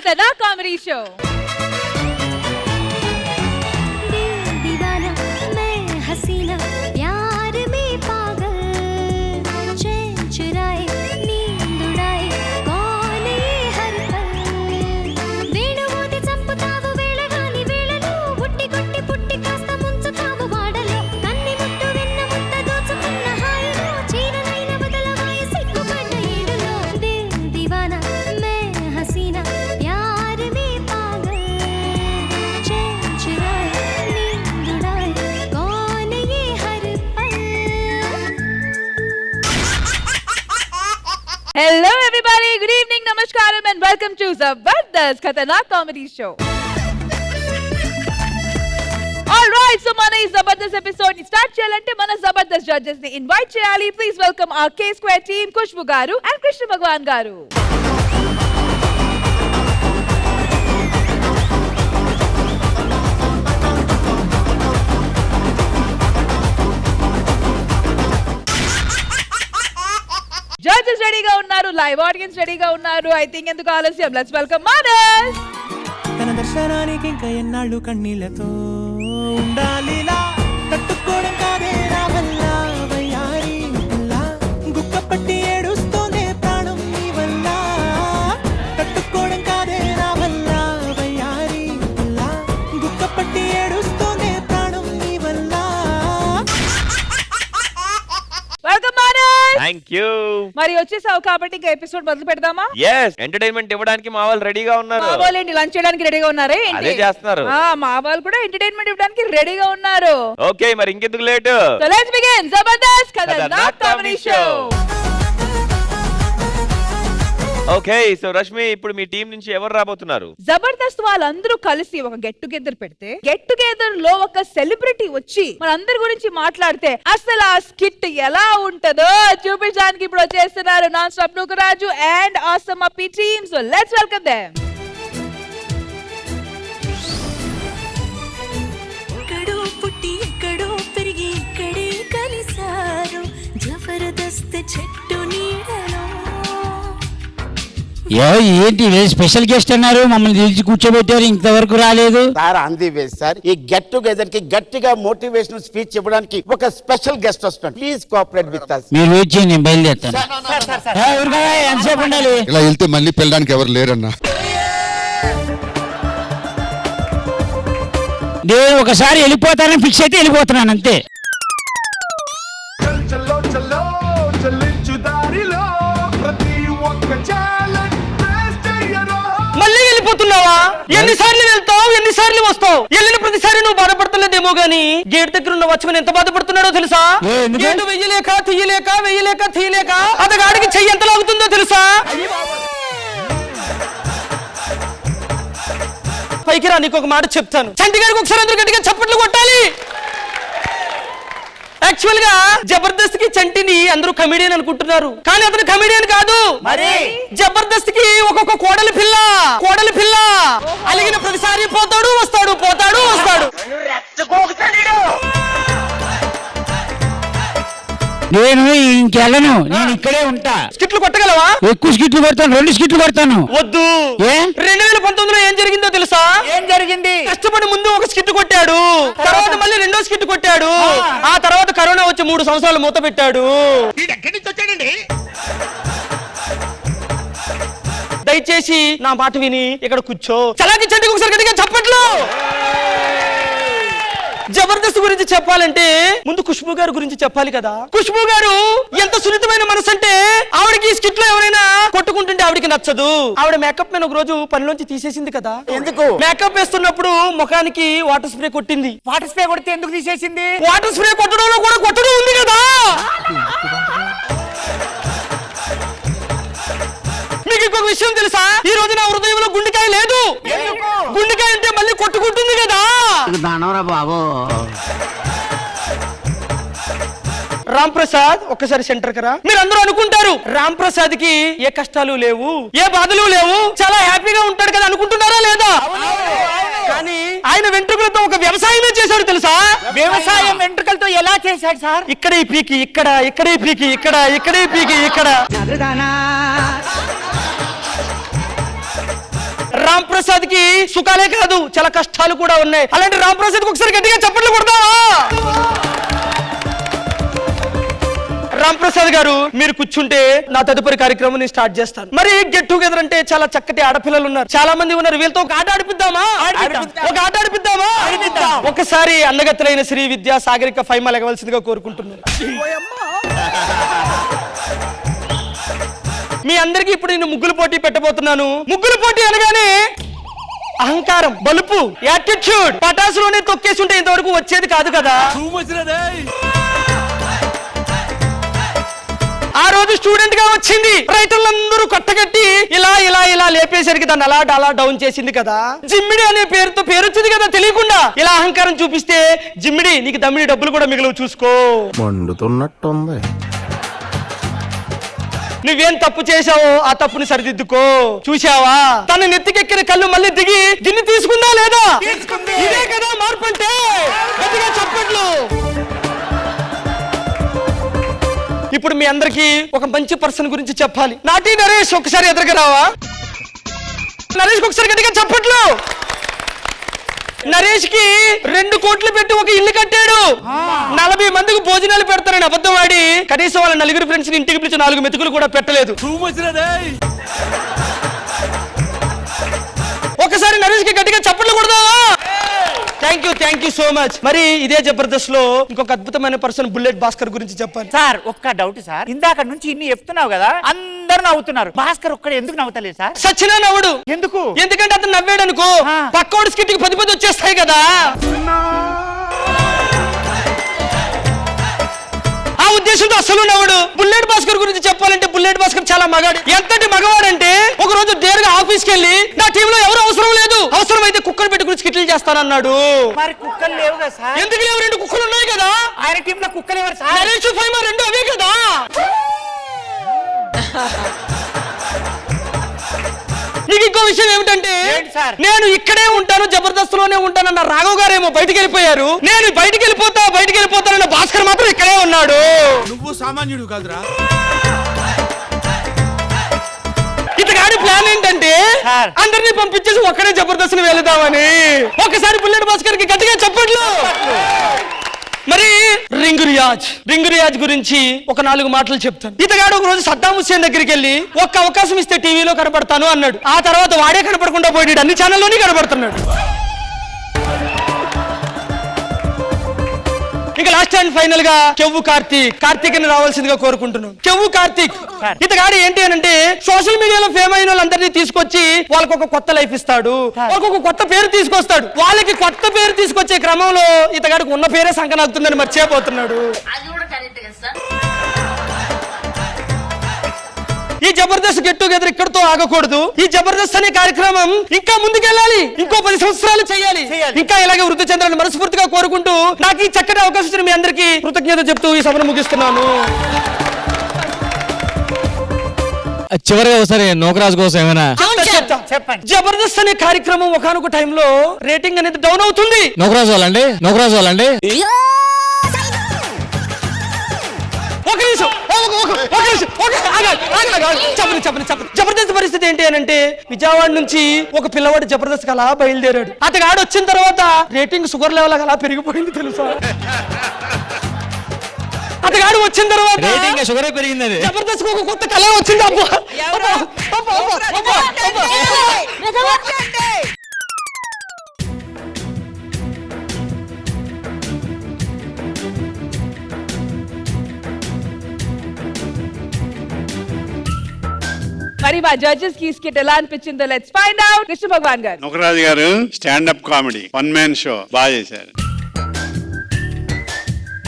Khatarnak comedy show. Hello everybody, good evening, namaskaram and welcome to Zabardast Khatanak Comedy Show. Alright, so mana ee Zabardast episode ni start cheyalante mana Zabardast judges ni invite cheyali. Please welcome our K-Square team, Khushbu garu and Krishna Bhagwan garu. Judges రెడీగా ఉన్నారు, live audience రెడీగా ఉన్నారు. I think ఎందుకు ఆలస్యం, let's welcome Manas. తన దర్శనానికి ఇంకా ఎన్నాళ్ళు కన్నీళ్లతో ఉండాలిలా, తట్టుకోవడం కాదే నా వల్ల వయ్యారి వల్ల, గుక్కపట్టి ఏడుస్తోందే ప్రాణం నీ వల్ల, తట్టుకోవడం కాదే నా వల్ల వయ్యారి వల్ల, గుక్కపట్టి ఏడుస్తోందే ప్రాణం నీ వల్ల. వెల్కమ్ మానస్. Thank you. మరి వచ్చేసావు కాబట్టి ఇంకా ఎపిసోడ్ మొదలు పెడదామా? yes ఎంటర్టైన్మెంట్ ఇవ్వడానికి మా వాళ్ళు రెడీగా ఉన్నారు. మా వాళ్ళు ఏంటి లంచ్ చేయడానికి రెడీగా ఉన్నారే ఏంటి? అదే చేస్తున్నారు. మా వాళ్ళు కూడా ఎంటర్టైన్మెంట్ ఇవ్వడానికి రెడీగా ఉన్నారు. ఓకే, మరి ఇంకెందుకు late, so let's begin Jabardasth Khatarnak comedy show. Okay, so Rashmi, ఇప్పుడు మీ టీం నుంచి ఎవరు రాబోతున్నారు? జబర్దస్త్ వాళ్ళందరూ కలిసి ఒక గెట్ టుగెదర్ పెడితే, గెట్ టుగెదర్ లో ఒక సెలబ్రిటీ వచ్చి మనందరి గురించి మాట్లాడితే అసలు ఆ స్కిట్ ఎలా ఉంటదో చూపించడానికి ఇప్పుడు వచ్చేస్తున్నారు non stop Nookaraju and awesome Appi team. So let's welcome them. ఎక్కడో పుట్టి ఎక్కడో పెరిగి ఇక్కడే కలిసారు జబర్దస్త్ చెట్టు నీడలో. ఏంటి స్పెషల్ గెస్ట్ అన్నారు, మమ్మల్ని నిలిచి కూర్చోబెట్టారు, ఇంతవరకు రాలేదు సార్. అంది వేస్ట్ సార్. ఈ గెట్ టుగెదర్ కి గట్టిగా మోటివేషనల్ స్పీచ్ ఇవ్వడానికి ఒక స్పెషల్ గెస్ట్ వస్తున్నాడు. Please cooperate with us. మీరు వెయిట్ చేయండి, నేను బయలుదేరుతాను. ఎంతసేపు ఉండాలి? ఇలా వెళ్తే మళ్ళీ పెళ్ళడానికి ఎవరు లేరన్నా. నేను ఒకసారి వెళ్ళిపోతానని ఫిక్స్ అయితే వెళ్ళిపోతున్నాను అంతే. మళ్ళీ వెళ్ళిపోతున్నావా? ఎన్నిసార్లు వెళ్తావు, ఎన్నిసార్లు వస్తావు? వెళ్ళిన ప్రతిసారి నువ్వు బాధపడతలేదేమో గానీ గేట్ దగ్గర ఉన్న వచ్చుకుని ఎంత బాధపడుతున్నాడో తెలుసా? గేటు వెయ్యలేక తీయలేక వెయ్యలేక తీయలేక అతగాడికి చెయ్యి ఎంత లాగుతుందో తెలుసా? పైకి రా, నీకు ఒక మాట చెప్తాను. చంటి గారికి ఒకసారి అందరూ గట్టిగా చప్పట్లు కొట్టాలి. యాక్చువల్ గా జబర్దస్త్ కి చంటిని అందరూ కమెడియన్ అనుకుంటున్నారు, కానీ అతను కమెడియన్ కాదు. మరి జబర్దస్త్ కి ఒక్కొక్క కోడలి పిల్ల అలిగిన ప్రతిసారి పోతాడు వస్తాడు, పోతాడు వస్తాడు. నేను ఇంకెళ్ళను, నేను ఇక్కడే ఉంటా. స్కిట్లు కొట్టగలవా? ఎక్కువ స్కిట్లు కొడతాను, 2 స్కిట్లు కొడతాను. వద్దు. 2019లో ఏం జరిగిందో తెలుసా? ఏం జరిగింది? కష్టపడి ముందు ఒక స్కిట్ కొట్టాడు, తర్వాత మళ్ళీ 2వ స్కిట్ కొట్టాడు, ఆ తర్వాత కరోనా వచ్చి 3 సంవత్సరాలు మూత పెట్టాడు. దయచేసి నా మాట విని ఇక్కడ కూర్చో. చలాకి చంటికి ఒకసారి గట్టిగా చప్పట్లు. జబర్దస్త్ గురించి చెప్పాలంటే ముందు ఖుష్బూ గారి గురించి చెప్పాలి కదా. ఖుష్బూ గారు ఎంత సున్నితమైన మనసు అంటే, ఆవిడకి స్కిట్ లో ఎవరైనా కొట్టుకుంటుంటే ఆవిడకి నచ్చదు. ఆవిడ మేకప్ మ్యాన్ ఒక రోజు పనిలోంచి తీసేసింది కదా. ఎందుకు? మేకప్ వేస్తున్నప్పుడు ముఖానికి వాటర్ స్ప్రే కొట్టింది. వాటర్ స్ప్రే కొడితే ఎందుకు తీసేసింది? వాటర్ స్ప్రే కొట్టడంలో కూడా కొట్టడం ఉంది కదా. మీకు ఇంకొక విషయం తెలుసా? ఈ రోజు నా హృదయంలో గుండెకాయ లేదు. గుండెకాయ అంటే మళ్ళీ కొట్టుకుంటుంది కదా. బాబు రామ్ ప్రసాద్ ఒక్కసారి సెంటర్ కరా. మీరు అందరూ అనుకుంటారు రామ్ ప్రసాద్ కి ఏ కష్టాలు లేవు, ఏ బాధలు లేవు, చాలా హ్యాపీగా ఉంటాడు కదా అనుకుంటున్నారా లేదా? కానీ ఆయన వెంట్రుకలతో ఒక వ్యవసాయమే చేశాడు తెలుసా? వ్యవసాయం వెంట్రుకలతో ఎలా చేశాడు సార్? ఇక్కడే పీకి ఇక్కడ, ఇక్కడే పీకి ఇక్కడ, ఇక్కడే పీకి ఇక్కడ. రామ్ ప్రసాద్ కి సుఖాలే కాదు చాలా కష్టాలు కూడా ఉన్నాయి. అలాంటి రామ్ ప్రసాద్ ఒకసారి గట్టిగా చప్పట్లు కొడతావా? రామ్ ప్రసాద్ గారు మీరు కూర్చుంటే నా తదుపరి కార్యక్రమం నేను స్టార్ట్ చేస్తాను. మరి గెట్ టుగెదర్ అంటే చాలా చక్కటి ఆడపిల్లలు ఉన్నారు, చాలా మంది ఉన్నారు. వీళ్ళతో ఒక ఆట ఆడిపిద్దామా? ఒక ఆట ఆడిపిద్దామా? ఒకసారి అందగత్తెలైన శ్రీ విద్యా సాగరిక ఫైమా లెగవలసిందిగా కోరుకుంటున్నాను. మీ అందరికి ఇప్పుడు నేను ముగ్గుల పోటీ పెట్టబోతున్నాను. ముగ్గుల పోటీ అనగానే అహంకారం, బలుపు, యాటిట్యూడ్ పటాసులోనే తొక్కేసి ఉంటే ఇంతవరకు వచ్చేది కాదు కదా. ఆ రోజు స్టూడెంట్ గా వచ్చింది, రైతులందరూ కట్టగట్టి ఇలా ఇలా ఇలా లేపేసరికి దాన్ని అలా డౌన్ చేసింది కదా. జిమ్మిడి అనే పేరుతో పేరు వచ్చింది కదా తెలియకుండా. ఇలా అహంకారం చూపిస్తే జిమ్మిడి నీకు దమ్మిడి డబ్బులు కూడా మిగిలిన చూసుకో. మండుతున్నట్టుంది. నువ్వేం తప్పు చేశావో ఆ తప్పుని సరిదిద్దుకో. చూశావా తన నెత్తికెక్కిన కళ్ళు మళ్ళీ దిగి గిన్నె తీసుకుందా లేదా? ఇదే కదా మార్పు అంటే. గట్టిగా చప్పట్లు. ఇప్పుడు మీ అందరికి ఒక మంచి పర్సన్ గురించి చెప్పాలి. నాటి నరేష్ ఒకసారి ఎదురుగా రావా? నరేష్ ఒకసారి గట్టిగా చప్పట్లు. నరేష్ కి 2 కోట్లు పెట్టి ఒక ఇల్లు కట్టాడు. 40 మందికి భోజనాలు పెడతారని అబద్ధం ఆడి కనీసం వాళ్ళ 4 ఫ్రెండ్స్ ని ఇంటికి పిలిచి 4 మెతుకులు కూడా పెట్టలేదు. ఒకసారి నరేష్ కి గట్టిగా చప్పట్లు కొడదావా? Thank you so much. మరి ఇదే జబర్దస్త్ లో ఇంకొక అద్భుతమైన పర్సన్ బుల్లెట్ భాస్కర్ గురించి చెప్పాలి. సార్ ఒక్క డౌట్ సార్, ఇందాక నుంచి ఇన్ని చెప్తున్నావు కదా, అందరు నవ్వుతున్నారు, భాస్కర్ ఒక్కడ ఎందుకు నవ్వుతలేదు సార్? సచ్చినా నవ్వుడు. ఎందుకు? ఎందుకంటే అతను నవ్వాడు అనుకో పక్కోడు స్కిట్ కి 10 వచ్చేస్తాయి కదా. ఆ ఉద్దేశంతో అసలు నవ్వుడు. బుల్లెట్ భాస్కర్ గురించి చెప్పాలంటే బుల్లెట్ భాస్కర్ చాలా మగాడు. ఎంతటి మగవాడంటే ఒక రోజు డేరుగా ఆఫీస్కి వెళ్ళి నా టీంలో ఎవరు అవసరం లేదు, అవసరమైతే కుక్కర్ పెట్టుకుని స్కిట్లు చేస్తానన్నాడు. మరి కుక్కలు లేవు కదా సార్? ఎందుకు లేవు? 2 కుక్కలు ఉన్నాయి కదా. ఆయన టీంలో కుక్కలు ఎవరు సార్? నరేష్ ఫైమా 2 అవే కదా. నీకు ఇంకో విషయం ఏమిటంటే నేను ఇక్కడే ఉంటాను, జబర్దస్త్ లోనే ఉంటానన్న రాఘవ్ గారేమో బయటికి వెళ్ళిపోయారు. నేను బయటికి వెళ్ళిపోతానన్న భాస్కర్ మాత్రం ఇక్కడే ఉన్నాడు. నువ్వు సామాన్యుడు కాదురా. ఇతగాడి ప్లాన్ ఏంటంటే అందరినీ పంపించేసి ఒక్కడే జబర్దస్త్ వెళదామని. ఒకసారి బుల్లెట్ భాస్కర్ కి గట్టిగా చెప్పట్లు. మరి రింగ్ రియాజ్ గురించి ఒక 4 మాటలు చెప్తాను. ఇతగాడు ఒక రోజు సద్దాం హుస్సేన్ దగ్గరికి వెళ్ళి ఒక్క అవకాశం ఇస్తే టీవీలో కనపడతాను అన్నాడు. ఆ తర్వాత వాడే కనపడకుండా పోయాడు, అన్ని ఛానల్లోనే కనపడుతున్నాడు. ఇక లాస్ట్ అండ్ ఫైనల్ గా కెవ్వు కార్తీక్ ని రావాల్సిందిగా కోరుకుంటున్నాను. కెవ్వు కార్తీక్ ఇతగాడు ఏంటి అనంటే సోషల్ మీడియాలో ఫేమ్ అయిన వాళ్ళందరినీ తీసుకొచ్చి వాళ్ళకి ఒక కొత్త లైఫ్ ఇస్తాడు, వాళ్ళకి ఒక కొత్త పేరు తీసుకొస్తాడు. వాళ్ళకి కొత్త పేరు తీసుకొచ్చే క్రమంలో ఇతగాడికి ఉన్న పేరే సంకనాగుతుందని మర్చిపోతున్నాడు. ఈ జబర్దస్త్ గెట్ టుగెదర్ ఇక్కడతో ఆగకూడదు. ఈ జబర్దస్త్ అనే కార్యక్రమం ఇంకా ముందుకెళ్ళాలి, ఇంకో 10 సంవత్సరాలు చేయాలి, ఇంకా ఇలాగే వృద్ధి చెందాలని మనస్ఫూర్తిగా కోరుకుంటూ నాకు ఈ చక్కటి అవకాశం ఇచ్చిన మీ అందరికీ కృతజ్ఞత చెప్తూ ఈ సభను ముగిస్తున్నాను. చివరిగా ఒకసారి నోకరాజు కోసం ఏమైనా చెప్పండి. జబర్దస్త్ అనే కార్యక్రమం ఒకనొక టైంలో రేటింగ్ అనేది డౌన్ అవుతుంది. నోకరాజు వాళ్ళండి జబర్దస్త్ పరిస్థితి ఏంటి అని అంటే విజయవాడ నుంచి ఒక పిల్లవాడు జబర్దస్త్ అలా బయలుదేరాడు. అతగాడు వచ్చిన తర్వాత రేటింగ్ షుగర్ లెవెల్ అలా పెరిగిపోయింది తెలుసా. అతగాడు వచ్చిన తర్వాత రేటింగ్ షుగర్ పెరిగింది. జబర్దస్త్ ఒక కొత్త కళ వచ్చింది. మరి మా జడ్జెస్ కి స్కిట్ ఎలా అనిపించిందో let's find out. Krishna Bhagavan గారు. నొకరాజు గారు స్టాండప్ కామెడీ 1 man షో బాగా చేశారు.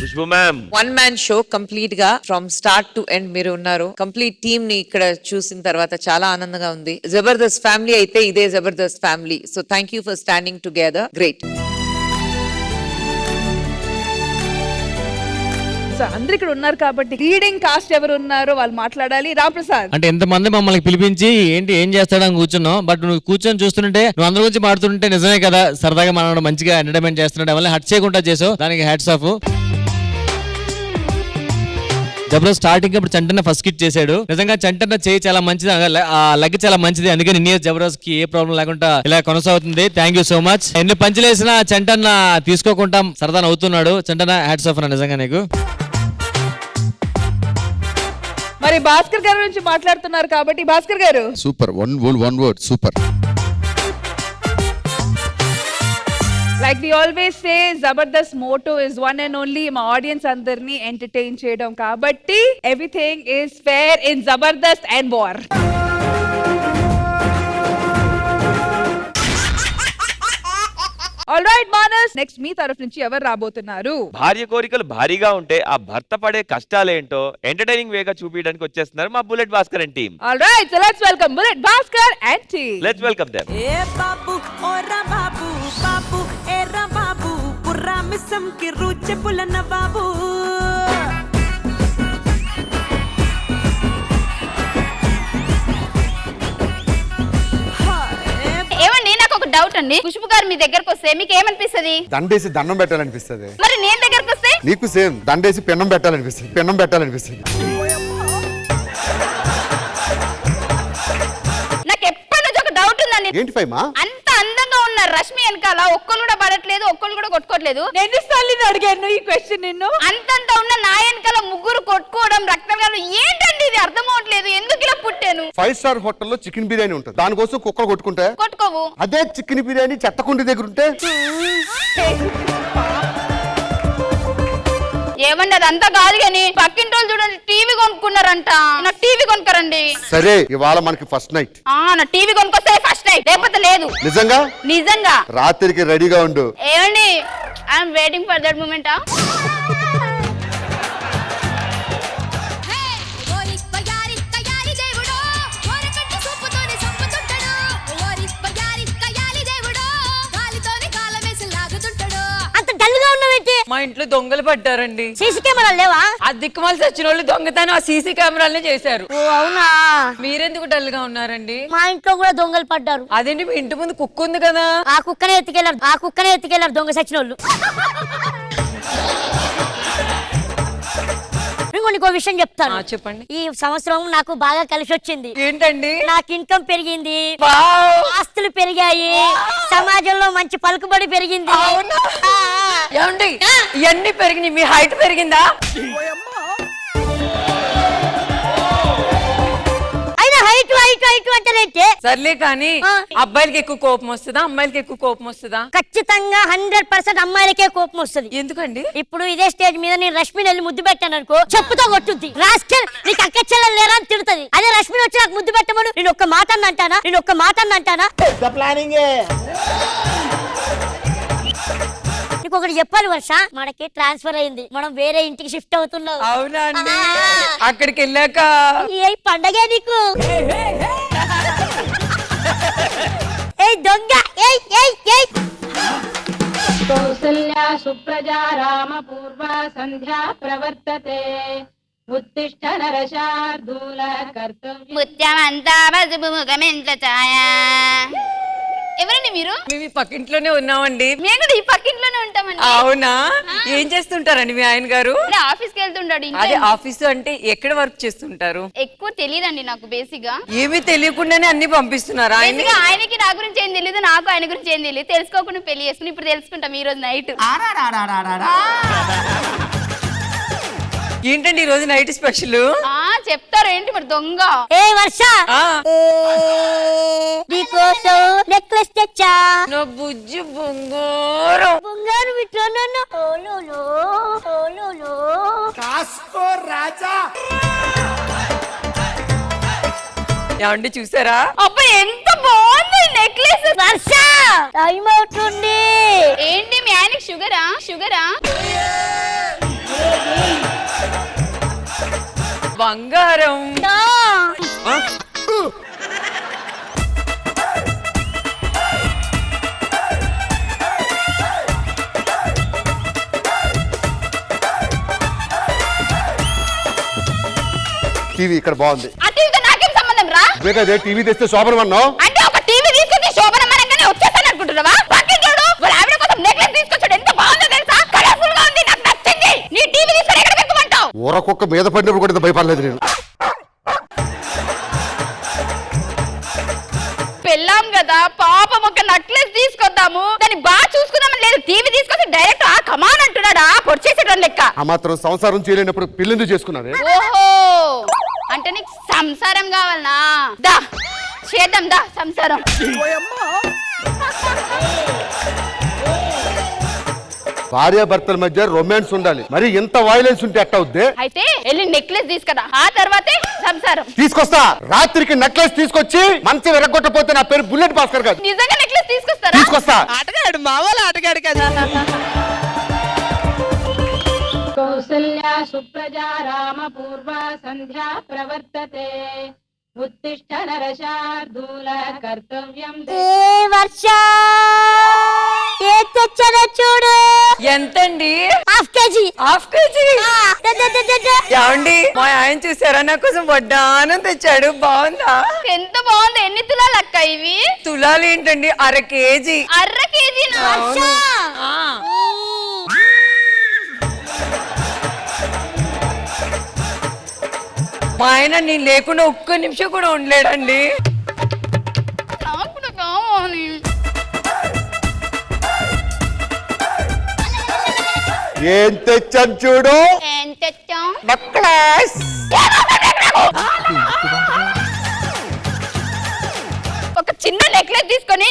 Khushbu ma'am 1 man show complete గా ఫ్రమ్ స్టార్ట్ టు ఎండ్ మీరు ఉన్నారు. కంప్లీట్ టీమ్ ని ఇక్కడ చూసిన తర్వాత చాలా ఆనందంగా ఉంది. జబర్దస్త్ ఫ్యామిలీ అయితే ఇదే Jabardasth family. So thank you for standing together. Great. అందరు ఇక్కడ ఉన్నారు కాబట్టి లీడింగ్ కాస్ట్ ఎవరు ఉన్నారో వాళ్ళు మాట్లాడాలి. రామ్ ప్రసాద్ అంటే ఎంతమంది మమ్మల్ని పిలిపించి ఏం చేస్తాడని కూర్చున్నావు, బట్ నువ్వు కూర్చొని చూస్తుంటే నువ్వు అందరి గురించి మాట్లాడుతుంటే నిజమే కదా, సరదాగా మనం మంచిగా ఎంటర్టైన్మెంట్ చేస్తున్నాడు, వల్ల హట్ చేయకుండా చేసావు, దానికి హ్యాట్స్ ఆఫ్. జబర్దస్త్ స్టార్టింగ్ ఇప్పుడు చంటన్న ఫస్ట్ కిట్ చేశాడు. నిజంగా చంటన్న చేయి చాలా మంచిది, ఆ లెగ్ చాలా మంచిది. అందుకని ఇన్ని జబర్దస్త్ కి ఏ ప్రాబ్లం లేకుండా ఇలా కొనసాగుతుంది. Thank you so much. ఎన్ని పంచులేసినా చంటన్న తీసుకోకుండా సరదా అవుతున్నాడు. చంటన్న హ్యాట్స్ ఆఫ్ నిజంగా నీకు. మరి భాస్కర్ గారి గురించి మాట్లాడుతున్నారు కాబట్టి భాస్కర్ గారు super. One word super. Like we always say, Zabardast motto is one and only my audience andarni entertain cheyadam kabatti everything is fair in Zabardast and war. All right Manas, next మీ తరఫు నుంచి ఎవరు రాబోతున్నారు? భార్య కోరికలు భారీగా ఉంటే ఆ భర్త పడే కష్టాలేంటో ఎంటర్టైనింగ్ వేగా చూపించడానికి వచ్చేస్తున్నారు మా Bullet Bhaskar and team. All right, so let's welcome Bullet Bhaskar and team. Let's welcome them. ఏ బాబు ఓరా బాబు బాబు ఏరా బాబు పుర్రా మిస్సం కి రుచి పులన బాబు ఏమండి నాకు ఒక డౌట్ అండి, ఖుష్బు గారు మీ దగ్గరకు వస్తే మీకు ఏమనిపిస్తుంది? దండేసి దండం పెట్టాలనిపిస్తుంది. మరి నేను దగ్గరకు వస్తే నీకు సేమ్ దండేసి పెన్నం పెట్టాలనిపిస్తుంది. నాకు ఎప్పటి నుంచి ఒక డౌట్ ఉందండి. ఏంటి ఫైమా? అంత అందంగా ఉన్నారు రష్మి వెనకాల ఒక్కళ్ళు కూడా పడట్లేదు, ఒక్కళ్ళు కూడా కొట్టుకోవట్లేదు. ఎన్నిసార్లు అడిగాను ఈ క్వశ్చన్ నిన్ను? అంతంత ఉన్న నా వెనకాల ముగ్గురు కొట్టుకోవడం రక్తగాలు ఏంటండి ఇది అర్థం అవట్లేదు. ఎందుకు ఇలా పుట్టాను? 5 స్టార్ హోటల్లో చికెన్ బిర్యానీ ఉంటుంది, దానికోసం కుక్కలు కొట్టుకుంటే కొట్టుకోవు. అదే చికెన్ బిర్యానీ చెత్తకుండి దగ్గర ఉంటే ఏమండి అదంతా కాదు కానీ పక్కింటి వాళ్ళు చూడండి టీవీ కొనుక్కున్నారంట. నాకు టీవీ కొనుక్కరండి. సరే ఇవాళ మనకి ఫస్ట్ నైట్. నా టీవీ కొనుక్కొస్తే ఫస్ట్ నైట్, లేకపోతే లేదు. నిజంగా నిజంగా రాత్రికి రెడీగా ఉండు. ఏమండి I'm waiting for that moment. మా ఇంట్లో దొంగలు పడ్డారండి. సీసీ కెమెరాలు లేవా? ఆ దిక్కుమాలి చచ్చిన వాళ్ళు దొంగతనం ఆ సీసీ కెమెరాలనే చేశారు. ఓ అవునా? మీరెందుకు డల్ గా ఉన్నారండి? మా ఇంట్లో కూడా దొంగలు పడ్డారు. అదేంటి మీ ఇంటి ముందు కుక్క ఉంది కదా? ఆ కుక్కనే ఎత్తుకెళ్లారు దొంగ సచిన వాళ్ళు. ఇంకో విషయం చెప్తాను. చెప్పండి. ఈ సంవత్సరం నాకు బాగా కలిసి వచ్చింది. ఏంటండి? నాకు ఇన్కమ్ పెరిగింది, వావ్! ఆస్తులు పెరిగాయి, సమాజంలో మంచి పలుకుబడి పెరిగింది. అవునా? ఏమండి ఇవన్నీ పెరిగినాయి, మీ హైట్ పెరిగిందా? అయినా హైట్ అంటారంటే సర్లే కానీ అబ్బాయిలకి ఎక్కువ కోపం వస్తుందా, అమ్మాయిలకి ఎక్కువ కోపం వస్తుందా? ఖచ్చితంగా 100% అమ్మాయిలకే కోపం వస్తుంది. ఎందుకండి? ఇప్పుడు ఇదే స్టేజ్ మీద నేను రష్మిని వెళ్ళి ముద్దు పెట్టాను అనుకో, చెప్పుతో కొట్టుద్ది. రాస్కెల్ నీకు అక్క చెల్లెలు లేరా అని తిడుతుంది. అదే రష్మిని వచ్చి నాకు ముద్దు పెట్టమను, నేను ఒక్క మాట అంటానా? పెద్ద ప్లానింగ్. ఇంకొకటి చెప్పాలి వర్ష, మనకి ట్రాన్స్ఫర్ అయింది, మనం వేరే ఇంటికి షిఫ్ట్ అవుతున్నాం. అవునా అండి? అక్కడికి వెళ్ళాక ఏ పండగే నీకు? ఏ దొంగ కౌసల్యా సుప్రజా రామ పూర్వ సంధ్యా ప్రవర్తతే ఉత్తిష్ట నరశార్దూల కర్తవ్యం. ముత్యమంతా పసుపు ముఖమెంట్ల ఛాయ. ఎవరండి మీరు? మేము ఈ పక్కింట్లోనే ఉన్నామండి. మేము కూడా ఈ పక్కింట్లోనే ఉంటామండి. అవునా? ఏం చేస్తుంటారండి మీ ఆయన గారు? ఆఫీస్కి వెళ్తుంటాడు. అదే ఆఫీస్ అంటే ఎక్కడ వర్క్ చేస్తుంటారు? ఎక్కువ తెలియదండి నాకు బేసిక్ గా. ఏమీ తెలియకుండానే అన్ని పంపిస్తున్నారా? ఆయనకి నా గురించి ఏం తెలియదు, నాకు ఆయన గురించి ఏం తెలియదు. తెలుసుకోకుండా పెళ్లి చేసుకుని ఇప్పుడు తెలుసుకుంటాం ఈ రోజు నైట్. ఏంటండి ఈ రోజు నైట్ స్పెషల్? చెప్తారు ఏంటి మరి దొంగ? ఏ వర్ష నీకోసం నెక్లెస్ తెచ్చా. నా బుజ్జి బంగారం విట్లోనన్ను కాస్కో రాజా. ఏమండి చూసారా? అబ్బా ఎంత బాగుంది నెక్లెస్. వర్ష టైం అవుతుంది. ఏంటి మీ ఆయనకి షుగరా? బంగారం. టీవీ ఇక్కడ బాగుంది. ఆ టీవీతో నాకేం సంబంధం రా? అదే టీవీ తెస్తే శోభనం అన్నావు. అంటే ఒక టీవీ తీసుకొచ్చి శోభనం అనగానే వచ్చేసాను అనుకుంటున్నావా? పక్కింటోడు వాళ్ళ ఆవిడ కోసం నెక్లెస్ తీసుకొచ్చాడు, ఎంత బాగుందో తెలుసా? కలర్ఫుల్ గా ఉంది, నాకు నచ్చింది. నీ టీవీ తీసుకొని ఎక్కడ పెట్టుకుంటావు? ఊరకొక్క మీద పడినప్పుడు కూడా ఇంత భయపడలేదు నేను. పెళ్ళాం కదా పాపం, ఒక నెక్లెస్ తీసుకొద్దాము, దాన్ని బాగా చూసుకుందామని లేదు, టీవీ తీసుకొచ్చి డైరెక్ట్ ఆ కమాన్ అంటున్నాడా పొడిచేసేటోని లెక్క. ఆ మాత్రం సంసారం చేయలేనప్పుడు పెళ్ళెందుకు చేసుకున్నావే? ఓహో, అంటే నీకు సంసారం కావాలనా? దా చేద్దాం, దా సంసారం. భార్యాభర్తల మధ్య రొమాన్స్ ఉండాలి, మరి ఎంత వైలెన్స్ ఉంటే అట్ట అవుద్ది. అయితే వెళ్ళి నెక్లెస్ తీసుకురా, ఆ తర్వాతే సంసారం. తీసుకొస్తా, రాత్రికి నెక్లెస్ తీసుకొచ్చి మంచి విరగొట్టపోతే నా పేరు బుల్లెట్ భాస్కర్ కాదు. నిజంగా నెక్లెస్ తీసుకొస్తారా? తీసుకొస్తా. ఆటగాడు, మావాళ్ళు ఆటగాడు కదా. కౌసల్యా సుప్రజా రామ పూర్వ సంధ్యా ప్రవర్తతే ఉత్తిష్ట నరశార్దూల కర్తవ్యం. వర్ష ఏ తెచ్చానో చూడు. ఎంతండి? Half KG. Half KG? ఏమండి, మా ఆయన చూసారా నా కోసం వడ్డానం తెచ్చాడు, బాగుందా? ఎంత బాగుంది. ఎన్ని తులాలు అక్క ఇవి? తులాలు ఏంటండి, అర కేజీ. అర్ర కేజీనా? మా ఆయన నేను లేకుండా ఒక్క నిమిషం కూడా ఉండలేడండి. నాకు కూడా కావాలి. ఏం తెచ్చాను చూడు. ఏం తెచ్చాం? నెక్లెస్. ఒక చిన్న నెక్లెస్ తీసుకొని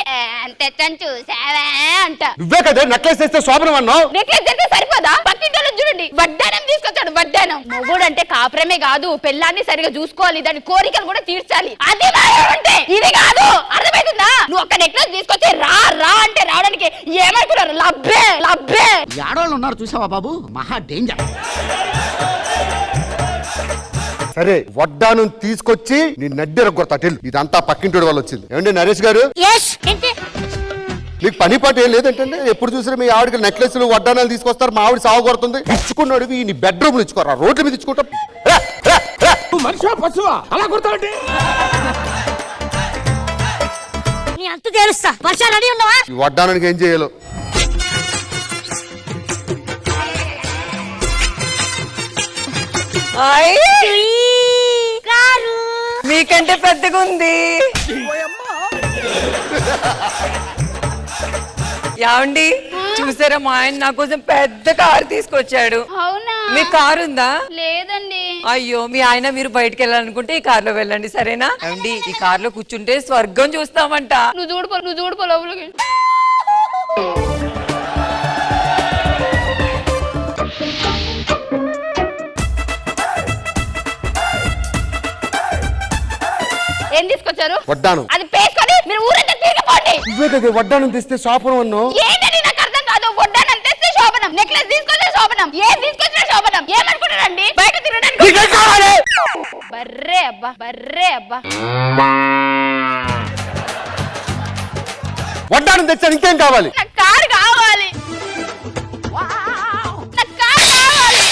తెచ్చాను చూసావా అంట. నువ్వే కదా నెక్లెస్ తెస్తే శోభనం అన్నావు. నెక్లెస్ తెస్తే సరిపోదా? పక్కింటోళ్ళు చూడండి వడ్డానం తీసుకొచ్చాడు. వడ్డానం. మొగుడు అంటే కాపురమే కాదు, పెళ్ళాన్ని సరిగా చూసుకోవాలి, దాని కోరికలు కూడా తీర్చాలి. అది అంటే ఇది కాదు, అర్థమవుతుందా? నువ్వు ఒక నెక్లెస్ తీసుకొచ్చి రా రా అంటే రావడానికి ఏమనుకున్నారు? లబ్బే లబ్బే. ఆడవాళ్ళు ఉన్నారు చూసావా బాబు, మహా డేంజర్. సరే, వడ్డాను తీసుకొచ్చి నీ నడ్డి కొడతా. ఇదంతా పక్కింటి వాళ్ళు వచ్చింది. ఏమండి నరేష్ గారు, నీకు పని పాట ఏం లేదంటే ఎప్పుడు చూసినా మీ ఆవిడకి నెక్లెస్లు వడ్డానాలు తీసుకొస్తారు, మా ఆవిడ సాగు కొడుతుంది. ఇచ్చుకున్నాడు నీ బెడ్రూమ్ ఇచ్చుకోరా, రోడ్ల మీద ఇచ్చుకుంటా. మనిషి పశువా అలా కొడతావండి? నీ అంత తెలుస్తా. వర్ష రెడీ ఉన్నావా? ఈ వడ్డానానికి ఏం చేయాలో. కారు మీకంటే పెద్దగా ఉంది. ఏమండి, చూసారా మా ఆయన నా కోసం పెద్ద కారు తీసుకొచ్చాడు. అవునా? మీ కారు ఉందా? లేదండి. అయ్యో, మీ ఆయన మీరు బయటకు వెళ్ళాలనుకుంటే ఈ కారులో వెళ్ళండి, సరేనా? ఏమండి, ఈ కారులో కూర్చుంటే స్వర్గం చూస్తామంట. నువ్వు చూడుకో లోపలికి. ఏం తీసుకొచ్చారు? వడ్డానం. అది పేసుకొని మీరు ఊరంతా తిరిగిపోండి. నువ్వే కదా వడ్డానం తెస్తే శోభనం అన్నావు. ఏంటని నాకు అర్థం కాదు. వడ్డానం తెస్తే శోభనం, నెక్లెస్ తీసుకొస్తే శోభనం, ఏం తీసుకొచ్చినా శోభనం. ఏమనుకుంటారండి? బయట తిరగడానికి బర్రే అబ్బా, బర్రే అబ్బా. వడ్డానం తెచ్చాను, ఇంకేం కావాలి? నాకు కారు కావాలి. నాకు కారు కావాలి.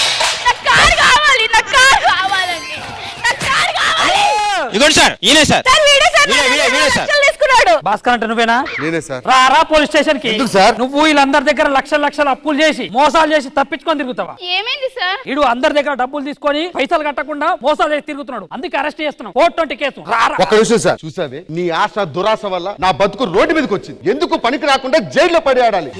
నాకు కారు కావాలి. నాకు కారు కావాలండి. నాకు కారు కావాలి. ఇదిగోండి సార్, ఈయనే సార్. సార్ వీడే సార్, వీడే సార్. లక్షలు తీసుకున్నాడు. భాస్కర్ అంటే నువ్వేనా? నేనే సార్. రా పోలీస్ స్టేషన్ కి. ఎందుకు సార్? నువ్వు వీళ్ళందరి దగ్గర లక్షలు అప్పులు చేసి మోసాలు చేసి తప్పించుకొని తిరుగుతావా? ఏమైంది సార్? వీడు అందరి దగ్గర డబ్బులు తీసుకొని పైసలు కట్టకుండా మోసాలు చేసి తిరుగుతున్నాడు, అందుకే అరెస్ట్ చేస్తున్నాం. 420 కేసు. ఒక విషయం సార్, చూసావే నీ ఆశ దురాశ వల్ల నా బతుకు రోడ్డు మీదకి వచ్చింది. ఎందుకు పనికి రాకుండా జైల్లో పడి ఆడాలి.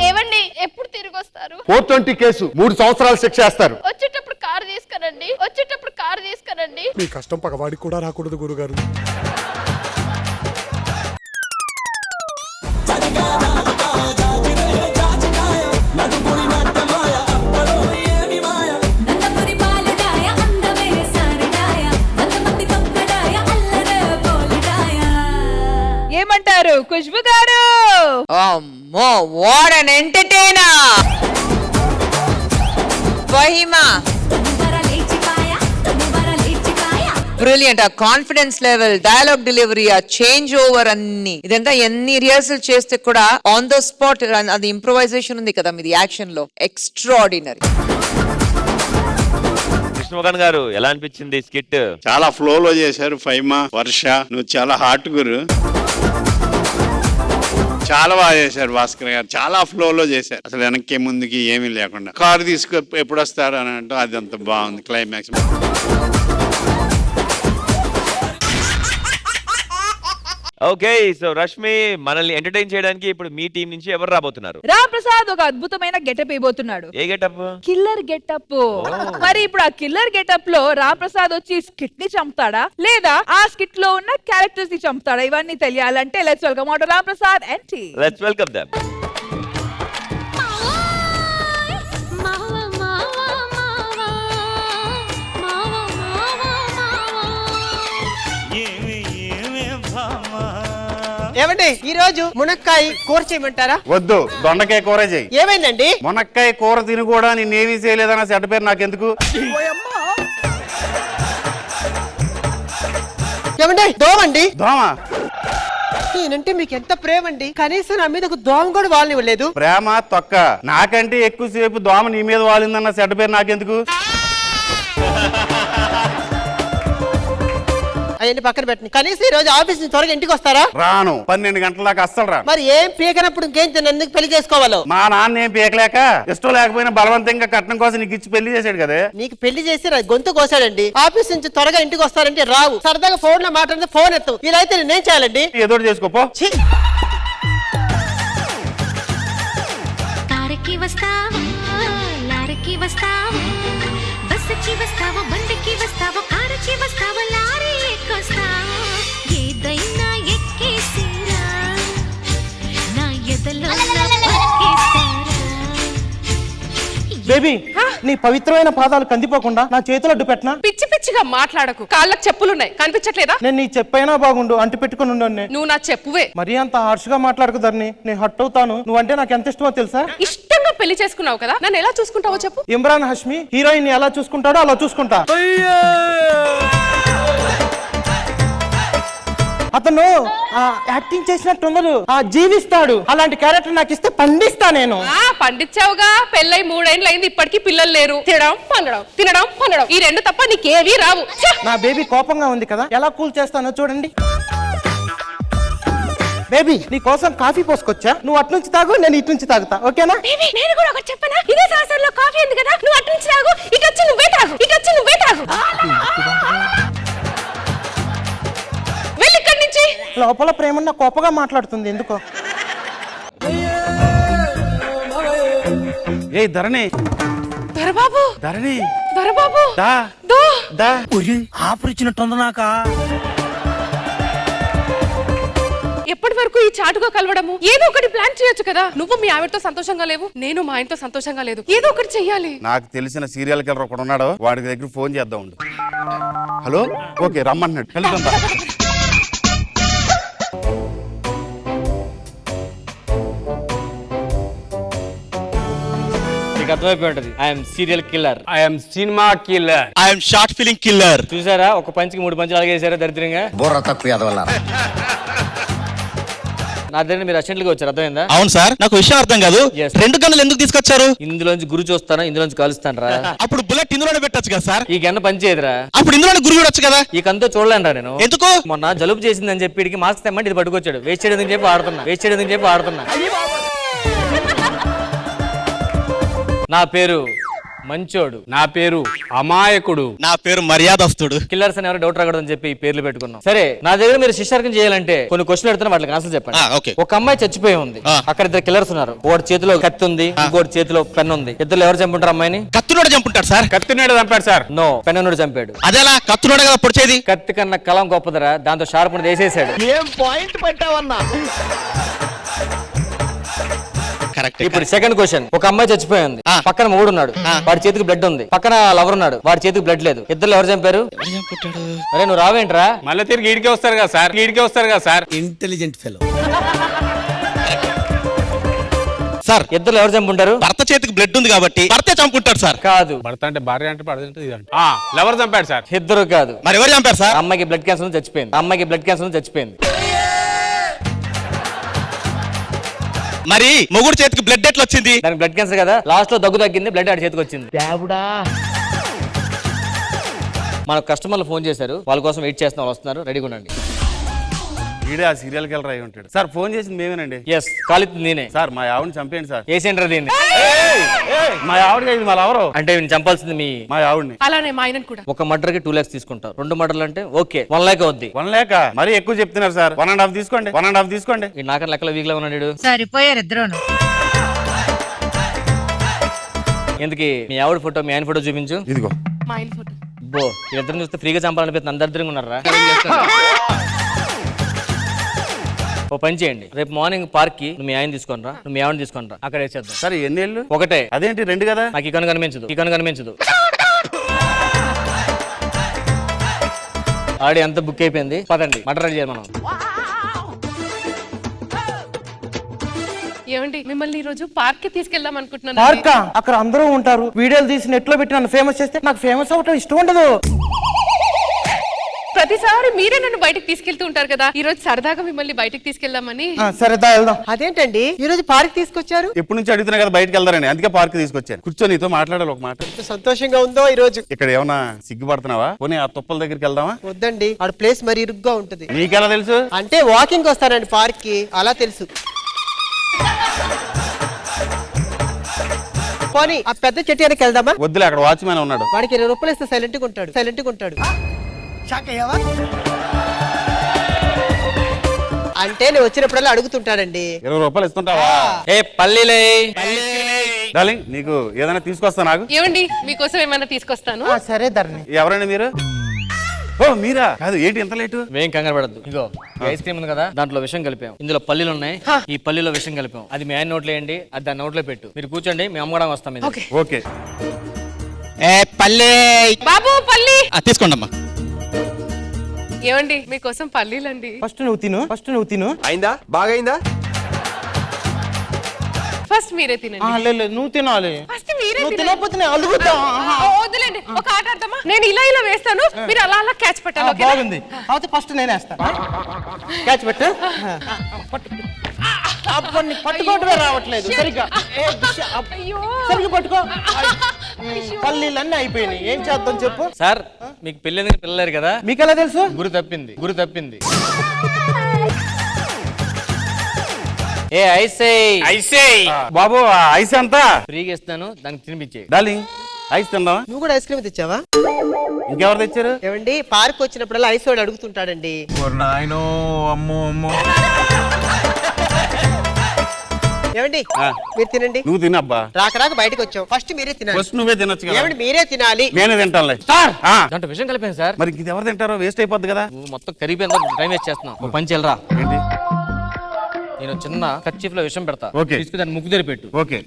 ఏవండి, ఎప్పుడు తిరిగి వస్తారు? 420 కేసు, 3 సంవత్సరాలు శిక్ష వేస్తారు. వచ్చేటప్పుడు కారు తీసుకురండి. వచ్చేటప్పుడు కారు తీసుకురండి. మీ కష్టం పగవాడికి కూడా రాకూడదు గురుగారు. ఏమంటారు ఖుష్బు గారు? అమ్మో, వాట్ అన్ ఎంటర్టైనర్. వహిమా బ్రిలియంట్. ఆ కాన్ఫిడెన్స్ లెవెల్, డైలాగ్ డెలివరీ, ఆ చేంజ్ ఓవర్ అన్ని, ఇదంతా ఎన్ని రిహర్సల్ చేస్తే కూడా ఆన్ ద స్పాట్ అది ఇంప్రొవైజేషన్ ఉంది కదా మీది యాక్షన్ లో, ఎక్స్ట్రాడినరీ. కృష్ణమోహన్ గారు, ఎలా అనిపించింది స్కిట్? చాలా ఫ్లోలో చేశారు. ఫైమా, వర్ష, నువ్వు చాలా హాట్ గురు. చాలా బాగా చేశారు భాస్కర్ గారు, చాలా ఫ్లోలో చేశారు. అసలు వెనక్కి ముందుకి ఏమీ లేకుండా కారు తీసుకు ఎప్పుడు వస్తారు అని అంటే అది అంత బాగుంది క్లైమాక్స్. ఓకే, సో రష్మి మనల్ని ఎంటర్టైన్ చేయడానికి ఇప్పుడు మీ టీం నుంచి ఎవరు రాబోతున్నారు? రామ్ ప్రసాద్ ఒక అద్భుతమైన గెటప్ వేయబోతున్నాడు. ఏ గెటప్? Killer getup. మరి ఇప్పుడు ఆ కిల్లర్ గెటప్ లో రామ్ ప్రసాద్ వచ్చి స్కిట్ ని చంపుతాడా లేదా ఆ స్కిట్ లో ఉన్న క్యారెక్టర్స్ ని చంపుతాడా? ఇవన్నీ తెలియాలంటే let's welcome out Ram Prasad and team. Let's welcome them. ఏమండి ఈ రోజు మునక్కాయ కూర చేయమంటారా? వద్దు, దొండకాయ కూర చేయి. ఏమైందండి? మునక్కాయ కూర తిని కూడా నేనేమీ చేయలేదన్న చెడ్డ పేరు నాకెందుకు? ఏమండి దోమండి? దోమ? నేనంటే మీకు ఎంత ప్రేమ అండి, కనీసం నా మీద ఒక దోమ కూడా వాళ్ళనివ్వలేదు. ప్రేమ తొక్క, నాకంటే ఎక్కువసేపు దోమ నీ మీద వాలిందన్న చెడ్డ పేరు నాకెందుకు? అవన్నీ పక్కన పెట్టండి. కనీసం ఈ రోజు ఆఫీస్ నుంచి త్వరగా ఇంటికి వస్తారా? రాను, 12 గంటల దాకా అస్సలు రాను. మరి ఏం పీకనప్పుడు ఇంకేం ఎందుకు పెళ్లి చేసుకోవాలో? మా నాన్న ఏం పీకలేక ఇష్టం లేకపోయినా బలవంతంగా కట్నం కోసం నీకు ఇచ్చి పెళ్లి చేశాడు కదా. నీకు పెళ్లి చేసి నా గొంతు కోసాడండి. ఆఫీస్ నుంచి త్వరగా ఇంటికి వస్తారంటే రావు. సరదాగా ఫోన్ లో మాట్లాడితే ఫోన్ ఎత్తు. ఇలా అయితే నేనేం చేయాలండి? ఏదో చేసుకోపో. కారుకి వస్తావా, లారీకి వస్తావా, బస్సుకి వస్తావా, బండికి వస్తావా, కారుకి వస్తావా, లారీ ఎక్కొస్తావా, ఏదైనా ఎక్కేసిరా నా ఎదలో బేబీ, నీ పవిత్రమైన పాదాలు కందిపోకుండా నా చేతులు అడ్డు పెట్టనా? పిచ్చి పిచ్చిగా మాట్లాడకు. కాళ్ళకు చెప్పులున్నాయి, కనిపించట్లేదా? నేను నీ చెప్పైనా బాగుండు, అంటు పెట్టుకుని ఉండండి. నువ్వు నా చెప్పువే. మరీ అంత హార్ష్ గా మాట్లాడకు ధరణి, నేను హట్ అవుతాను. నువ్వంటే నాకు ఎంత ఇష్టమో తెలుసా? ఇష్టంగా పెళ్లి చేసుకున్నావు కదా, నన్ను ఎలా చూసుకుంటావో చెప్పు. ఇమ్రాన్ హష్మి హీరోయిన్ ని ఎలా చూసుకుంటాడో అలా చూసుకుంటా. అతను యాక్టింగ్ చేసినట్టు ఉండదు, జీవిస్తాడు. అలాంటి క్యారెక్టర్ నాకు ఇస్తే పండిస్తా నేను. పండించావుగా, పెళ్ళై 3 ఏళ్ళు అయింది, ఇప్పటికీ పిల్లలు లేరు. తినడం పండడం, తినడం పండడం, ఈ 2 తప్ప నీకేవీ రావు. నా బేబీ కోపంగా ఉంది కదా, ఎలా కూల్ చేస్తానో చూడండి. బేబీ, నీ కోసం కాఫీ పోసుకొచ్చా, నువ్వు అటు నుంచి తాగు, నేను ఇటు నుంచి తాగుతా, ఓకేనా? నేను కూడా ఒకటి చెప్పనా, ఇదే సాసర్లో కాఫీ ఉంది కదా, నువ్వు అటు నుంచి తాగు, ఇటు వచ్చి నువ్వే తాగు, ఇటు వచ్చి నువ్వే తాగు. వెళ్ళి ఇక్కడి నుంచి. లోపల ప్రేమన్న కోపగా మాట్లాడుతుంది ఎందుకో. ఏ ధరణి, దొరబాబు, ధరణి, దొరబాబు, దా దో దా. ఆఫర్ ఇచ్చినట్టుంది నాకా. ఎప్పటి వరకు ఈ చాటుగా కలవడము? ఏదో ఒకటి ప్లాన్ చేయొచ్చు కదా. నువ్వు మీ ఆవిడతో సంతోషంగా లేవు, నేను మా ఆయనతో సంతోషంగా లేదు. ఏదో ఒకటి చెయ్యాలి. నాకు తెలిసిన సీరియల్ కిల్లర్ ఒకడు ఉన్నాడు, వాడి దగ్గర ఫోన్ చేద్దాం ఉండు. హలో, ఓకే రమ్మన్నాడు, వెళ్తుందా? అర్థమైపోయి ఉంటది. I'm serial killer, I'm cinema killer, I'm short film killer. చూసారా, ఒక పంచికి 3 పంచులు అలాగేసారా దరిద్రంగా. బుర్ర తక్కువ ఎదవల్ల. నా దగ్గర మీరు అసిస్టెంట్ గా వచ్చారు, అర్థమైందా? అవును సార్, నాకు విషయం అర్థం కాదు. 2 గన్నులు ఎందుకు తీసుకొచ్చారు? ఇందులోంచి గురి చూస్తాను, ఇందులోంచి కాలుస్తాను రా. అప్పుడు బుల్లెట్ ఇందులోనే పెట్టచ్చు కదా సార్. ఈ గన్న పనిచేయదురా. అప్పుడు ఇందులోనే గురి చూడొచ్చు కదా. ఈ కంతో చూడలేను రా నేను. ఎందుకు? మొన్న జలుబు చేసిందని చెప్పి ఇడికి మాస్క్ తెమ్మంటే ఇది పట్టుకొచ్చాడు. వేస్ట్ చేయడం చెప్పి ఆడుతున్నా. నా పేరు మంచోడు, నా పేరు అమాయకుడు, నా పేరు మర్యాదస్తుడు. కిల్లర్స్ అని ఎవరు డౌట్ రాకూడదని చెప్పి ఈ పేర్లు పెట్టుకున్నాం. సరే, నా దగ్గర మీరు శిష్యార్కం చేయాలంటే కొన్ని క్వశ్చన్ అడుగుతున్నా, వాటికి ఆన్సర్ చెప్పండి. ఓకే. ఒక అమ్మాయి చచ్చిపోయి ఉంది, అక్కడ 2 కిల్లర్స్ ఉన్నారు. ఒకటి చేతిలో కత్తి ఉంది, ఇంకోటి చేతిలో పెన్ ఉంది. ఇద్దరు ఎవరు చంపుంటారు అమ్మాయిని? కత్తినోడు చంపుంటాడు సార్. కత్తినోడు చంపాడు సార్. నో, పెన్నోడు చంపాడు. అదేలా? కత్తినోడు కదా పొడిచేది. కత్తి కన్నా కలం గొప్పదరా, దాంతో షార్ప్ వేసేసాడు. ఏం పాయింట్ పెట్టావన్నా. ఇప్పుడు సెకండ్ క్వశ్చన్, ఒక అమ్మాయి చచ్చిపోయి ఉంది, పక్కన మొగుడు ఉన్నాడు, వాడి చేతికి బ్లడ్ ఉంది. పక్కన లవర్ ఉన్నాడు, వాడి చేతికి బ్లడ్ లేదు. ఇద్దరు ఎవరు చంపారు? అరే నువ్వు రావేంట్రా? మళ్ళీ తిరిగి ఈడికే వస్తారు కదా సార్. Intelligent fellow sir. ఇద్దరు ఎవరు చంపుంటారు? భర్త చేతికి బ్లడ్ ఉంది కాబట్టి భర్తే చంపుకుంటాడు సార్. కాదు, భర్త అంటే భార్య అంటే పడదంటే లవర్ చంపాడు సార్. ఇద్దరు కాదు. మరి ఎవరు చంపారు సార్? అమ్మాయికి బ్లడ్ క్యాన్సర్ చచ్చిపోయింది. మరి మొగుడు చేతికి బ్లడ్ ఎట్లా వచ్చింది? దానికి బ్లడ్ క్యాన్సర్ కదా, లాస్ట్ లో దగ్గు తగ్గింది, బ్లడ్ ఆడి చేతికి వచ్చింది. మన కస్టమర్లు ఫోన్ చేశారు, వాళ్ళ కోసం వెయిట్ చేస్తున్న వాళ్ళు వస్తున్నారు, రెడీగా ఉండండి. ఈడే ఆ సీరియల్ కిల్లర్ అయి ఉంటాడు. సార్ ఫోన్ చేసింది మేమేనండి. ఎస్ కాలింది నేనే. సార్ మా ఆవిడని చంపేయండి సార్. ఏ సెంటర్ దీన్ని మా ఆవిడగా ఇది మళ్ళీ ఎవరు అంటే నేను చంపాల్సింది మీ మా ఆవిడని. అలానే మా ఆయనను కూడా. ఒక మర్డర్ కి 2 lakhs తీసుకుంటారు, 2 మర్డర్లు అంటే ఓకే 1 lakh అవుద్ది. 1 lakh మరీ ఎక్కువ చెప్తున్నారు సార్. 1.5 తీసుకోండి, 1.5 తీసుకోండి. ఈ నాకన్నా లెక్కలో వీక్ లా ఉన్నాడు. సరిపోయారు ఇద్దరును. ఎందుకు మీ ఆవిడ ఫోటో మీ ఆయన ఫోటో చూపించు. ఇదిగో మా ఆయన ఫోటో. బో ఇద్దరిని చూస్తే ఫ్రీగా చంపాలనిపిస్తుంది, అందరిద్దరంగా ఉన్నారా. ఓ పని చేయండి, రేపు మార్నింగ్ పార్క్ కి నువ్వు మీ ఆయన తీసుకొని రా, నువ్వు మీ ఆవిడ తీసుకొని రా, అక్కడ వేసేద్దాం. సరే ఎన్ని ఏళ్ళు? ఒకటే. అదేంటి 2 కదా? నాకు ఈ కను కనిపించదు. ఆడి అంత బుక్ అయిపోయింది, పదండి మటన్ రెడీ చేయాలి మనం. ఏమండి మిమ్మల్ని ఈ రోజు పార్క్ కి తీసుకెళ్దాం అనుకుంటున్నాను. పార్కా? అక్కడ అందరూ ఉంటారు, వీడియోలు తీసి నెట్ లో పెట్టి నన్ను ఫేమస్ చేస్తే నాకు ఫేమస్ అవటం ఇష్టం ఉండదు. ప్రతిసారి మీరే నన్ను బయటకు తీసుకెళ్తూ ఉంటారు కదా, ఈ రోజు సరదాగా మిమ్మల్ని బయటకు తీసుకెళ్దామని. సరేదా వెళ్దాం. అదేంటండి ఈ రోజు పార్క్ తీసుకొచ్చారు? ఎప్పటి నుంచి అడుగుతున్నా కదా బయటకు వెళ్తారని, అందుకే పార్క్ తీసుకొచ్చాను. కూర్చో నీతో మాట్లాడాలి ఒక మాట. సంతోషంగా ఉందో ఈ రోజు? ఇక్కడ ఏమన్నా సిగ్గుపడుతున్నావా? పోనీ ఆ తుప్పల దగ్గరికి వెళ్దామా? వద్దండి, ఆ ప్లేస్ మరి ఇరుగ్గా ఉంటది. నీకెలా తెలుసు? అంటే వాకింగ్ వస్తానండి పార్క్ కి, అలా తెలుసు. పోనీ ఆ పెద్ద చెట్టు వెనక్కి వెళ్దామా? వద్దులే, అక్కడ వాచ్మెన్ ఉన్నాడు. వాడికి 20 రూపాయలు ఇస్తే సైలెంట్ గా ఉంటాడు. అంటే నేను వచ్చినప్పుడల్లా అడుగుతుంటాడండి. 20 రూపాయలు ఇస్తుంటావా? ఏ పల్లీలే డార్లింగ్, నీకు ఏదైనా తీసుకొస్తా నాకు. ఏమండి మీకోసం ఏమైనా తీసుకొస్తాను. సరే ధరణి. ఎవరండి మీరు? ఓ మీరా? కాదు ఏంటి ఎంత లేటు? ఏం కంగారు పడద్దు. ఇగో ఐస్ క్రీమ్ ఉంది కదా, దాంట్లో విషయం కలిపాం, ఇందులో పల్లీలు ఉన్నాయి, ఈ పల్లీలో విషయం కలిపాం. అది మీ ఆయన నోట్లో వేయండి, అది దాని నోట్లో పెట్టు. మీరు కూర్చోండి, మేము అమ్మడం వస్తాం. ఓకే. పల్లె బాబు పల్లి తీసుకోండి అమ్మా. ఏమండి మీకోసం పల్లీలండి. ఫస్ట్ నువ్వు తిను. అయిందా? బాగా అయిందా? ఫస్ట్ మీరే తినండి. లేదు నువ్వు తినాలి. ఫస్ట్ మీరే నువ్వు తినండి. తినకపోతే నేను అలుగుతా. వద్దులేండి, ఒక ఆట ఆడదామా? నేను ఇలా వేస్తాను, మీరు అలా క్యాచ్ పెట్టాలి. ఓకేనా? బాగుంది. అయితే ఫస్ట్ నేను వేస్తా. క్యాచ్ పెట్టు. పట్టుకోవటమే రావట్లేదు సరిగ్గా. అయ్యో. సరిగ్గా పట్టుకో. పల్లీలన్నీ అయిపోయినాయి, ఏం చేద్దాం చెప్పు. సార్ మీకు పెళ్ళి పిల్లలేరు కదా, మీకు ఎలా తెలుసు? గురి తప్పింది. ఏ ఐసే బాబు ఐస్ అంతా ఫ్రీగా ఇస్తాను, దానికి తినిపించే. డార్లింగ్ ఐస్ తిందామా? నువ్వు కూడా ఐస్ క్రీమ్ తెచ్చావా? ఇంకెవరు తెచ్చారు? ఏమండి పార్క్ వచ్చినప్పుడల్లా ఐస్ వాడు అడుగుతుంటాడండి. ఏమండి మీరు తినండి. నువ్వు తినబ్బా. రాక బయటకు వచ్చావు, ఫస్ట్ మీరే తినాలి. ఫస్ట్ నువ్వే తినొచ్చు కదా. ఏమండి మీరే తినాలి. నేనే తింటానులే. దాంట్లో విషయం కలిపాను సార్. మరి ఇది ఎవరు తింటారో? వేస్ట్ అయిపోద్ది కదా. నువ్వు మొత్తం కరిగిపోయింది, టైం వేస్ట్ చేస్తున్నావు. ఒక పని చేయరా, ఏంటి? నేను చిన్న కర్చీఫ్ లో విషయం పెడతా, ఓకే. తీసుకుని దాన్ని ముక్కు తెరిపెట్టు. ఓకే,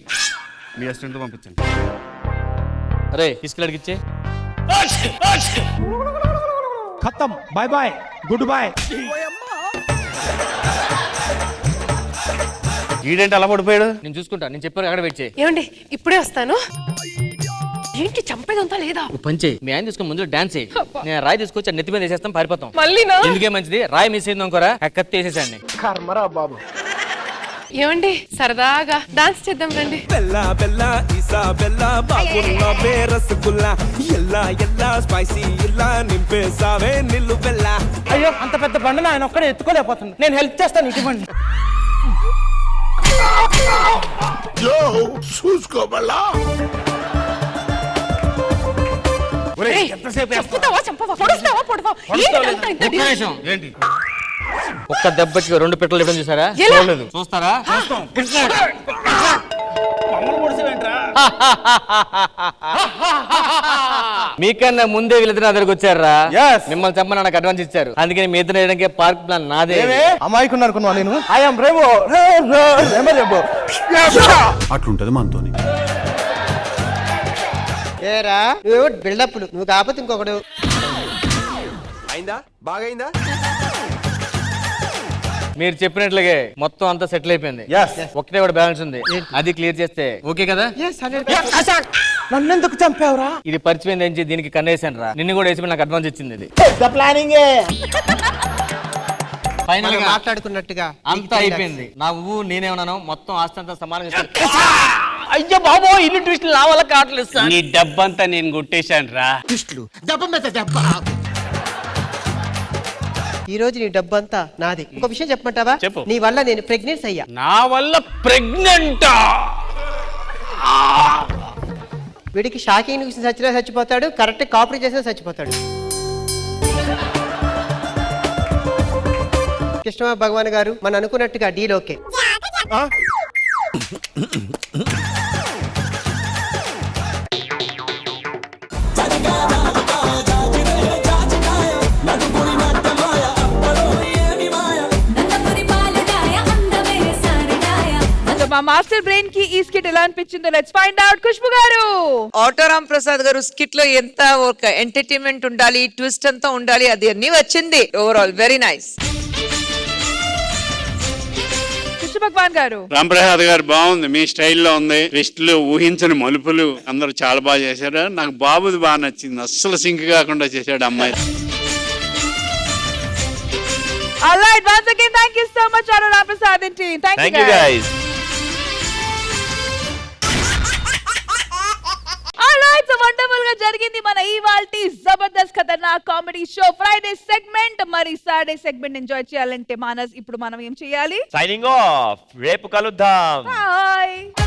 మీ అసిస్టెంట్ పంపించండి. అరే తీసుకెళ్ళి అడిగిచ్చే. ఖతం, బాయ్ బాయ్, గుడ్ బాయ్. ఈడేంటి అలా పడిపోయాడు? నేను చూసుకుంటా, నేను చెప్పాను అక్కడ వెయిట్ చేయి. ఏమండి ఇప్పుడే వస్తాను. ఏంటి చంపేదంతా లేదా? పని చేయి, మీ ఆయన తీసుకుని ముందు డాన్స్ చేయి, నేను రాయి తీసుకొచ్చి నెత్తి మీద వేసేస్తాం, పారిపోతాం. మళ్ళీనా? ఎందుకే మంచిది, రాయి మిస్ అయింది అనుకోరా, కత్తి వేసేసండి. కర్మరా బాబు. ఏమండి సరదాగా డాన్స్ చేద్దాం రండి. బెల్లా బెల్లా ఇసా బెల్లా బాగున్నా బేరసగుల్లా ఎల్లా ఎల్లా స్పైసీ ఇలా నింపేసావే నిల్లు బెల్లా. అయ్యో అంత పెద్ద బండి ఆయన ఒక్కడే ఎత్తుకోలేకపోతుంది, నేను హెల్ప్ చేస్తాను. ఇటువంటి చూసుకోబల్లా. ఎంతసేపు చంపుతావా చంపవా, పొడుస్తావా పొడవా? ఏంటంతా ఇంత ఒక్క నిమిషం. ఏంటి? ఒక్క దెబ్బకి 2 పెట్టలు ఇవ్వడం చూసారా? ఎలా? చూడలేదు. చూస్తారా? మీకన్నా ముందే వీళ్ళిద్దరు నా దగ్గరకు వచ్చారా? మిమ్మల్ని చంపని నాకు అడ్వాన్స్ ఇచ్చారు, అందుకని మీ ఇద్దరు వేయడానికి పార్క్ ప్లాన్ నాదే. అమాయకున్నా అనుకున్నావు నేను. ఐఎమ్ రేమో రేమో. అట్లుంటది మనతోని. ఏరా నువ్వు బిల్డప్, నువ్వు కాకపోతే ఇంకొకడు. అయిందా? బాగా అయిందా? మీరు చెప్పినట్లుగే మొత్తం అంతా సెటిల్ అయిపోయింది. ఒకటే కూడా బ్యాలెన్స్ ఉంది, అది క్లియర్ చేస్తే ఓకే కదా? నన్ను ఎందుకు చంపావురా? ఇది పరిచయం ఏంచి దీనికి కన్నేసాను రా, నిన్ను కూడా వేసి నాకు అడ్వాన్స్ ఇచ్చింది. ఇది ప్లానింగ్. ఫైనల్ గా మాట్లాడుకున్నట్టుగా అంతా అయిపోయింది. నువ్వు నేనేమన్నాను, మొత్తం ఆస్తి అంతా సమానంగా. అయ్యో బాబో, ఇన్ని ట్విస్టులు నా వల్ల కావట్లేదు. నీ డబ్బంతా నేను కొట్టేశాను రా. దెబ్బ మీద దెబ్బ. ఈ రోజు నీ డబ్బు అంతా నాది. ఒక విషయం చెప్పమంటావా? చెప్పు. నీ వల్ల నేను ప్రెగ్నెన్స్ అయ్యా. నా వల్ల ప్రెగ్నెంటా? వీడికి షాకింగ్ న్యూస్ చచ్చినా చచ్చిపోతాడు, కరెక్ట్ కాపీ చేసినా చచ్చిపోతాడు. కృష్ణ భగవాన్ గారు మనం అనుకున్నట్టుగా డీల్ ఓకే. మా మాస్టర్ బ్రెయిన్ కి ఈ స్కిట్ ఎలా అనిపించిందో లెట్స్ ఫైండ్ అవుట్. ఖుష్బు గారు, ఆటోరామ్ ప్రసాద్ గారు స్కిట్ లో ఎంత ఒక ఎంటర్టైన్మెంట్ ఉండాలి, ట్విస్ట్ అంతా ఉండాలి, అది అన్ని వచ్చింది. Overall very nice. Krishna Bhagavan garu, Ramprasad గారు బాగుంది, మీ స్టైల్లో ఉంది. ట్విస్టులు, ఊహించని మలుపులు అందరూ చాలా బాగా చేశారు. నాకు బాబుది బాగా నచ్చింది, అస్సలు సింక్ కాకుండా చేశాడు అమ్మాయి. alright, once again thank you so much Anuradha Prasad and team. Thank you guys. Alright, so wonderful గా జరిగింది మన ఇవాల్టి Jabardasth Khatarnak comedy show Friday segment. మరి సాటర్డే సెగ్మెంట్ ఎంజాయ్ చేయాలంటే మానస్ ఇప్పుడు మనం ఏం చేయాలి? Signing off. రేపు కలుద్దాం. Bye.